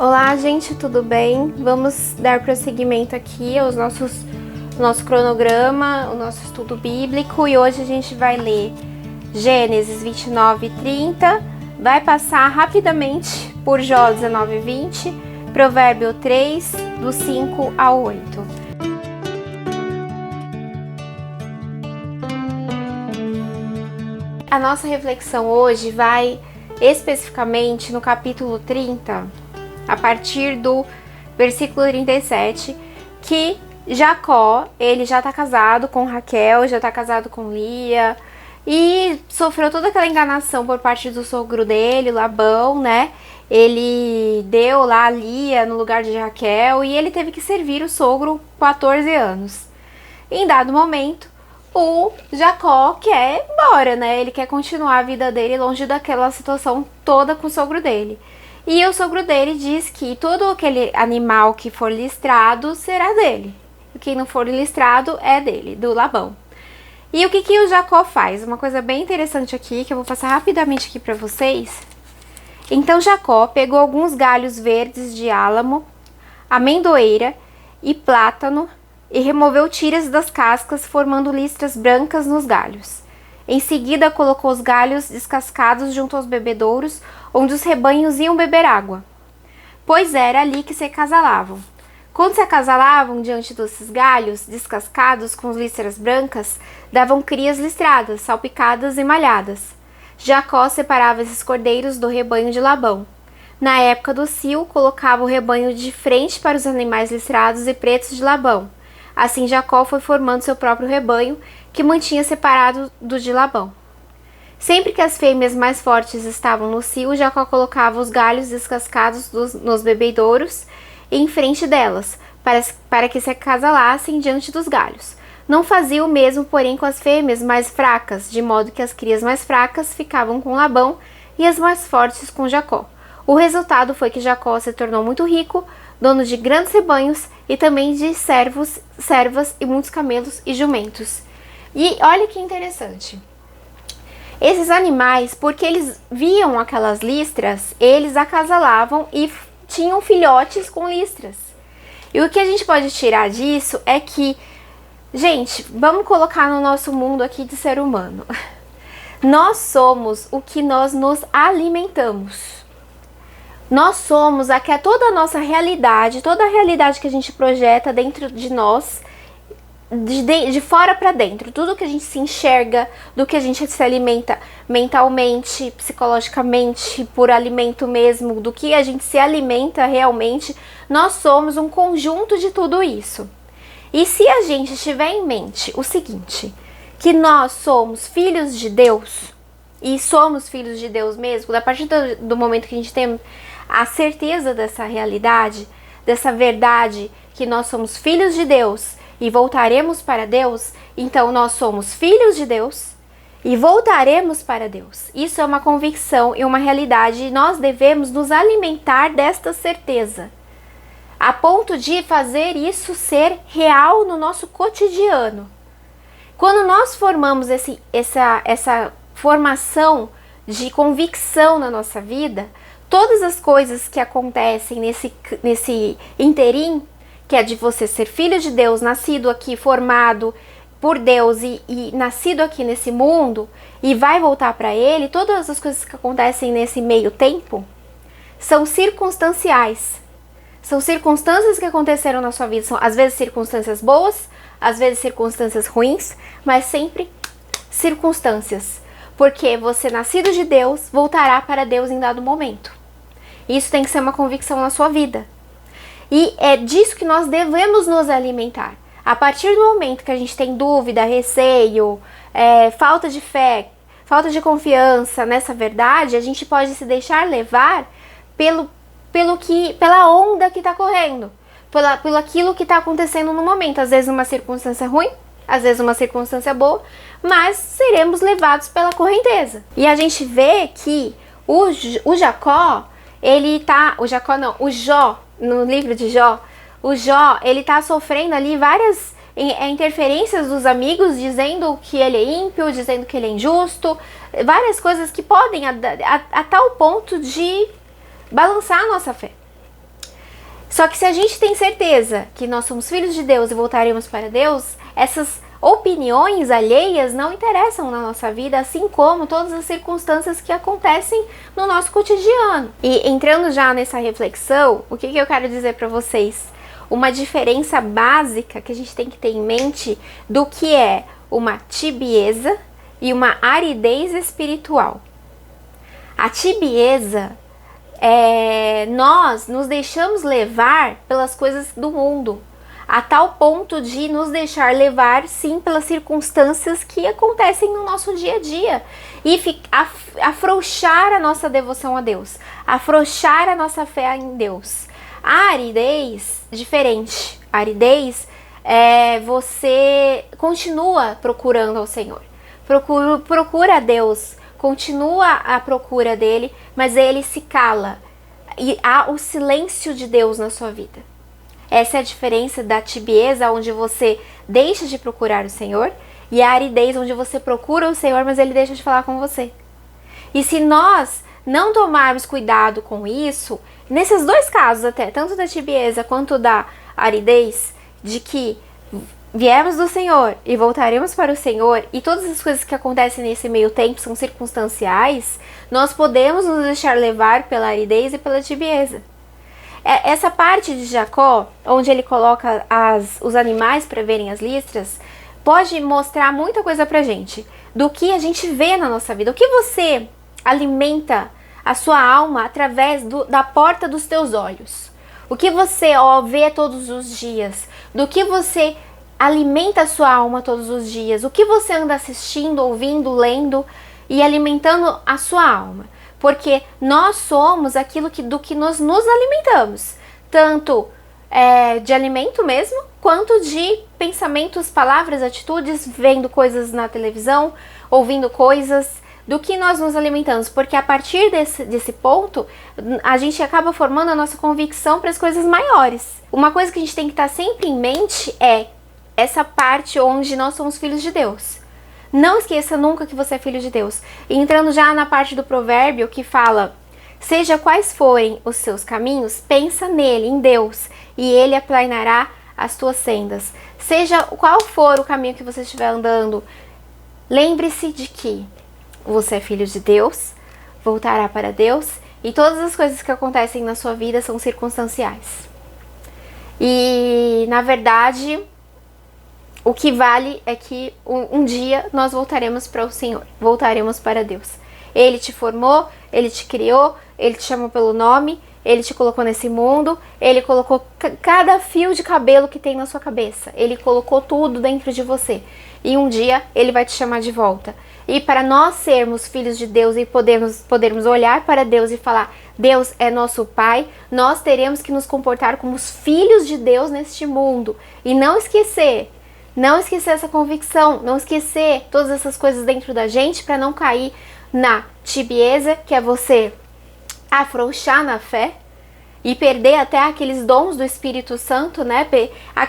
Olá, gente, tudo bem? Vamos dar prosseguimento aqui aos nosso cronograma, o nosso estudo bíblico, e hoje a gente vai ler Gênesis 29 e 30, vai passar rapidamente por Jó 19 e 20, Provérbio 3, do 5 ao 8. A nossa reflexão hoje vai especificamente no capítulo 30, a partir do versículo 37, que Jacó, ele já está casado com Raquel, já está casado com Lia, e sofreu toda aquela enganação por parte do sogro dele, Labão, né? Ele deu lá a Lia no lugar de Raquel e ele teve que servir o sogro 14 anos. Em dado momento, o Jacó quer ir embora, né? Ele quer continuar a vida dele longe daquela situação toda com o sogro dele. E o sogro dele diz que todo aquele animal que for listrado será dele. E quem não for listrado é dele, do Labão. E o que o Jacó faz? Uma coisa bem interessante aqui, que eu vou passar rapidamente aqui para vocês. Então Jacó pegou alguns galhos verdes de álamo, amendoeira e plátano e removeu tiras das cascas, formando listras brancas nos galhos. Em seguida, colocou os galhos descascados junto aos bebedouros, onde os rebanhos iam beber água, pois era ali que se acasalavam. Quando se acasalavam diante desses galhos descascados com listras brancas, davam crias listradas, salpicadas e malhadas. Jacó separava esses cordeiros do rebanho de Labão. Na época do cio, colocava o rebanho de frente para os animais listrados e pretos de Labão. Assim Jacó foi formando seu próprio rebanho, que mantinha separado do de Labão. Sempre que as fêmeas mais fortes estavam no cio, Jacó colocava os galhos descascados nos bebedouros em frente delas, para que se acasalassem diante dos galhos. Não fazia o mesmo, porém, com as fêmeas mais fracas, de modo que as crias mais fracas ficavam com Labão e as mais fortes com Jacó. O resultado foi que Jacó se tornou muito rico, dono de grandes rebanhos e também de servos, servas e muitos camelos e jumentos. E olha que interessante. Esses animais, porque eles viam aquelas listras, eles acasalavam e tinham filhotes com listras. E o que a gente pode tirar disso é que, gente, vamos colocar no nosso mundo aqui de ser humano. Nós somos o que nós nos alimentamos. Nós somos toda a nossa realidade, toda a realidade que a gente projeta dentro de nós, de fora para dentro, tudo que a gente se enxerga, do que a gente se alimenta mentalmente, psicologicamente, por alimento mesmo, do que a gente se alimenta realmente, nós somos um conjunto de tudo isso. E se a gente tiver em mente o seguinte, que nós somos filhos de Deus, e somos filhos de Deus mesmo, a partir do momento que a gente tem a certeza dessa realidade, dessa verdade, que nós somos filhos de Deus e voltaremos para Deus, então nós somos filhos de Deus e voltaremos para Deus. Isso é uma convicção e uma realidade, e nós devemos nos alimentar desta certeza, a ponto de fazer isso ser real no nosso cotidiano. Quando nós formamos essa formação de convicção na nossa vida, todas as coisas que acontecem nesse interim, que é de você ser filho de Deus, nascido aqui, formado por Deus e nascido aqui nesse mundo, e vai voltar para Ele, todas as coisas que acontecem nesse meio tempo, são circunstanciais. São circunstâncias que aconteceram na sua vida, são às vezes circunstâncias boas, às vezes circunstâncias ruins, mas sempre circunstâncias. Porque você, nascido de Deus, voltará para Deus em dado momento. Isso tem que ser uma convicção na sua vida. E é disso que nós devemos nos alimentar. A partir do momento que a gente tem dúvida, receio, falta de fé, falta de confiança nessa verdade, a gente pode se deixar levar pela onda que está correndo, pelo aquilo que está acontecendo no momento. Às vezes uma circunstância ruim, às vezes uma circunstância boa, mas seremos levados pela correnteza. E a gente vê que o Jó, no livro de Jó, ele tá sofrendo ali várias interferências dos amigos, dizendo que ele é ímpio, dizendo que ele é injusto, várias coisas que podem a tal ponto de balançar a nossa fé. Só que se a gente tem certeza que nós somos filhos de Deus e voltaremos para Deus, essas opiniões alheias não interessam na nossa vida, assim como todas as circunstâncias que acontecem no nosso cotidiano. E entrando já nessa reflexão, o que eu quero dizer para vocês? Uma diferença básica que a gente tem que ter em mente do que é uma tibieza e uma aridez espiritual. A tibieza nós nos deixamos levar pelas coisas do mundo, a tal ponto de nos deixar levar, sim, pelas circunstâncias que acontecem no nosso dia a dia e afrouxar a nossa devoção a Deus, afrouxar a nossa fé em Deus. A aridez, diferente. A aridez você continua procurando ao Senhor, procura a Deus, continua a procura dele, mas ele se cala e há o silêncio de Deus na sua vida. Essa é a diferença da tibieza, onde você deixa de procurar o Senhor, e a aridez, onde você procura o Senhor, mas ele deixa de falar com você. E se nós não tomarmos cuidado com isso, nesses dois casos até, tanto da tibieza quanto da aridez, de que viemos do Senhor e voltaremos para o Senhor, e todas as coisas que acontecem nesse meio tempo são circunstanciais, nós podemos nos deixar levar pela aridez e pela tibieza. Essa parte de Jacó, onde ele coloca os animais para verem as listras, pode mostrar muita coisa pra gente, do que a gente vê na nossa vida. O que você alimenta a sua alma através da porta dos teus olhos. O que você vê todos os dias, do que você alimenta a sua alma todos os dias, o que você anda assistindo, ouvindo, lendo e alimentando a sua alma. Porque nós somos aquilo do que nós nos alimentamos, tanto de alimento mesmo, quanto de pensamentos, palavras, atitudes, vendo coisas na televisão, ouvindo coisas, do que nós nos alimentamos. Porque a partir desse ponto, a gente acaba formando a nossa convicção para as coisas maiores. Uma coisa que a gente tem que estar sempre em mente é essa parte onde nós somos filhos de Deus. Não esqueça nunca que você é filho de Deus. E entrando já na parte do provérbio que fala: seja quais forem os seus caminhos, pensa nele, em Deus, e ele aplanará as tuas sendas. Seja qual for o caminho que você estiver andando, lembre-se de que você é filho de Deus, voltará para Deus, e todas as coisas que acontecem na sua vida são circunstanciais. E, na verdade, o que vale é que um dia nós voltaremos para o Senhor, voltaremos para Deus. Ele te formou, Ele te criou, Ele te chamou pelo nome, Ele te colocou nesse mundo, Ele colocou cada fio de cabelo que tem na sua cabeça, Ele colocou tudo dentro de você. E um dia Ele vai te chamar de volta. E para nós sermos filhos de Deus e podermos olhar para Deus e falar: Deus é nosso Pai, nós teremos que nos comportar como os filhos de Deus neste mundo. E não esquecer essa convicção, não esquecer todas essas coisas dentro da gente, para não cair na tibieza, que é você afrouxar na fé e perder até aqueles dons do Espírito Santo, né?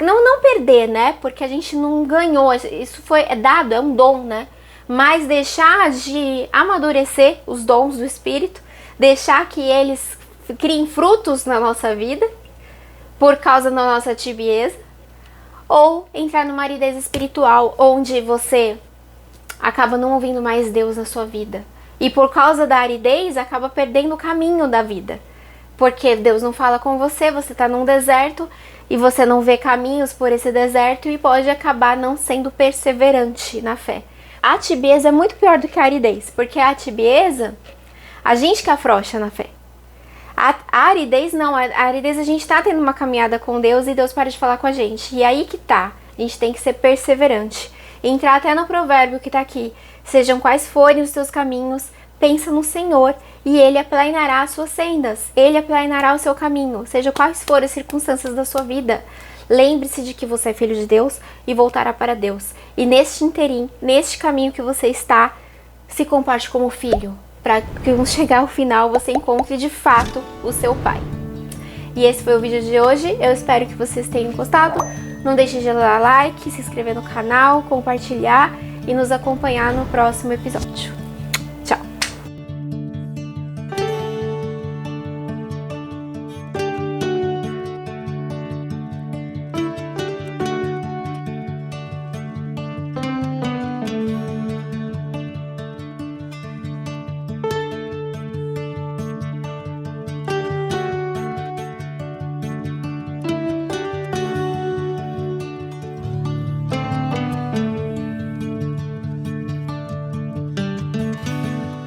Não perder, né? Porque a gente não ganhou, isso é dado, é um dom, né? Mas deixar de amadurecer os dons do Espírito, deixar que eles criem frutos na nossa vida por causa da nossa tibieza, ou entrar numa aridez espiritual, onde você acaba não ouvindo mais Deus na sua vida. E por causa da aridez, acaba perdendo o caminho da vida. Porque Deus não fala com você, você está num deserto e você não vê caminhos por esse deserto e pode acabar não sendo perseverante na fé. A tibieza é muito pior do que a aridez, porque a tibieza, a gente que afrouxa na fé. A aridez não, a aridez a gente tá tendo uma caminhada com Deus e Deus para de falar com a gente. E aí que tá, a gente tem que ser perseverante. Entrar até no provérbio que tá aqui: sejam quais forem os teus caminhos, pensa no Senhor e Ele aplanará as suas sendas. Ele aplanará o seu caminho, seja quais forem as circunstâncias da sua vida. Lembre-se de que você é filho de Deus e voltará para Deus. E neste interim, neste caminho que você está, se comporte como filho, para que quando chegar ao final você encontre de fato o seu Pai. E esse foi o vídeo de hoje, eu espero que vocês tenham gostado. Não deixe de dar like, se inscrever no canal, compartilhar e nos acompanhar no próximo episódio.